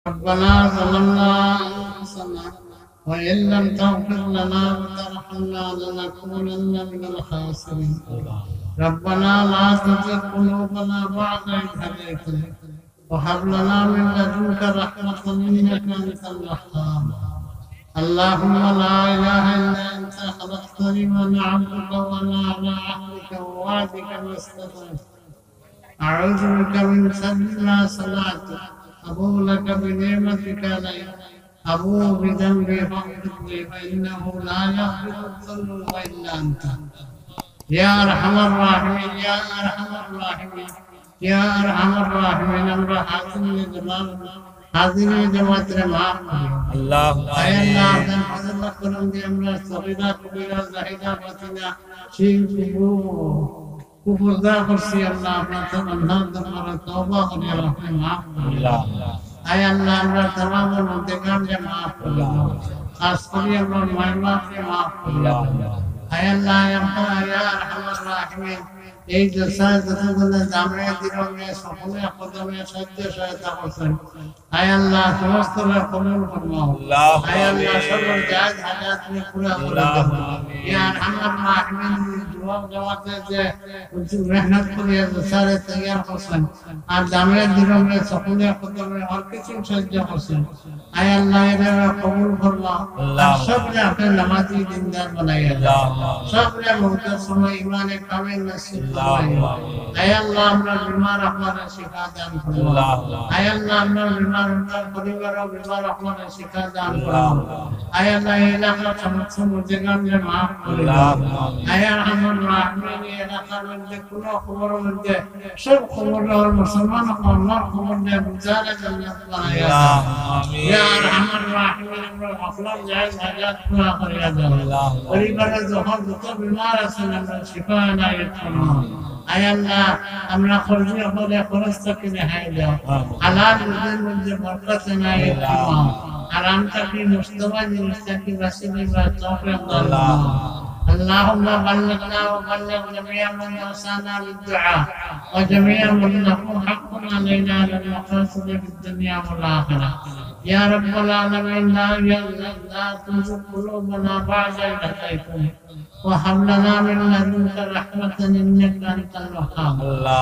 ربنا ظلمنا أنفسنا وإن لم تغفر لنا وترحمنا لنكونن من الخاسرين ربنا لا تزغ قلوبنا بعد إذ هديتنا وهب لنا من لدنك رحمة إنك أنت الوهاب اللهم لا إله إلا أنت خلقتني وأنا عبدك وأنا على عهدك ووعدك ما استطعت أعوذ بك من شر ما صنعت أبوء لك بنعمتك علي أبوء بذنبي فاغفر لي فإنه لا يغفر الذنوب إلا أنت يا أرحم الراحمين يا أرحم الراحمين يا أرحم الراحمين أمر حاضر جلال حاضر جماعت معاف الله أي الله أذن فضل كرم دي أمر صغيرة كبيرة زاهدة باطنة شيء كفر دا کرسی اللہ اپنا تمنا دربار توبہ کرے رحمت معاف اللہ اے اللہ ہمارا تمام گناہگار کے معاف کر خاص کر ہمارا مائبا کے معاف کر اے اللہ یا ارحم الراحمین এই জলসায় যতগুলো দামে দিরমে সকলে কদমে সহ্য সহায়তা করছেন আয় আল্লাহ সমস্ত কবুল ফরমাও আয় আল্লাহ সকল জায়েজ হাজাত में पूरा করে দাও ইয়া আরহামার রাহিমিন জবাব জমাতে যে মেহনত করে জলসায় তৈয়ার করছেন আর দামে দিরমে সকলে কদমে আর কিছু সহ্য করছেন আয় আল্লাহ এরা কবুল ফরমাও সবরে আপনি নামাজি দিনদার বানাইয়া দাও সবরে মুহূর্তের সময় ইমানে কামিল নসিব আয় আল্লাহ আমরা বিমার আপনারা শিক্ষা দান করুন আয় আল্লাহ আমরা বিমার আমরা পরিবার বিমার আপনারা শিক্ষা দান করুন আয় আল্লাহ এলাকার সমস্ত মুজরিমকে maaf করে দাও আয় আরহামুর রাহিমিন এলাকার মধ্যে কোন খবরের মধ্যে সব খবর আর মুসলমান আল্লাহর খবর দিয়ে বুঝালে জান্নাত বানায়া দাও আমিন ইয়া আরহামুর রাহিমিন আমরা আফলাম জায়েজ হাজাত পুরা করিয়া দাও পরিবারে যত বিমার আছেন আমরা শিফা এনায়েত করুন আয় আল্লাহ আমরা খরচ করে খরচ থেকে রেহাই দাও হালাল রুজির মধ্যে বরকত এনায়েত করুন হারাম থেকে মুস্তফা জিনিস থেকে বাঁচিয়ে বা তৌফিক দান اللهم بلغنا وبلغ جميع من اوصانا بالدعاء وجميع من له حق علينا للمقاصد في الدنيا والاخره يا رب العالمين لا تزغ قلوبنا بعد إذ هديتنا وهب لنا من لدنك رحمة إنك أنت الوهاب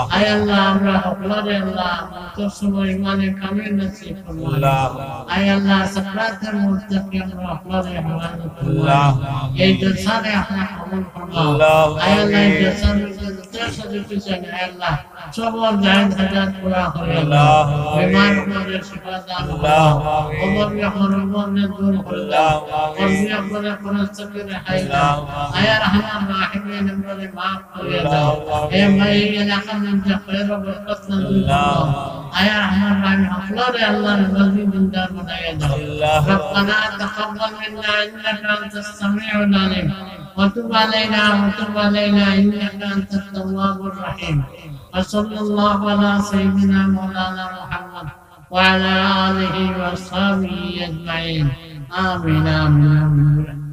أي الله আমরা হকলারে আল্লাহ তোর সময় ইমানে কামিল নসিব ফরমা আয় আল্লাহ সাকরাতের মুত্তাকি আমরা হকলারে হাওয়ালে ফরমা এই জলসারে আপনি কবুল ফরমা আয় আল্লাহ এই জলসার মধ্যে যত সাজুতি চাই আয় আল্লাহ সব জায়েজ হাজাত পুরা করে আল্লাহ বিমার করে শিফা দান আল্লাহ ওমর রহমান দূর করে দাও কর্মী আপনারা খরচ থেকে রেহাই দাও আয় আরহামার রাহিমিন আমাদের maaf করে দাও হে ভাই এলাকা মধ্যে খৈর ও বরকত নজিল দাও আয় আরহামার রাহিমিন আপনারে আল্লাহর রাজি দিনদার বানায়া দাও রব্বানা তাকাব্বাল মিন্না ইন্নাকা আনতাস সামিউল আলিম ওয়া তুব আলাইনা ইন্নাকা আনতাত তাওয়াবুর রহিম وصلى الله على سيدنا مولانا محمد وعلى آله وصحبه أجمعين آمين آمين آمين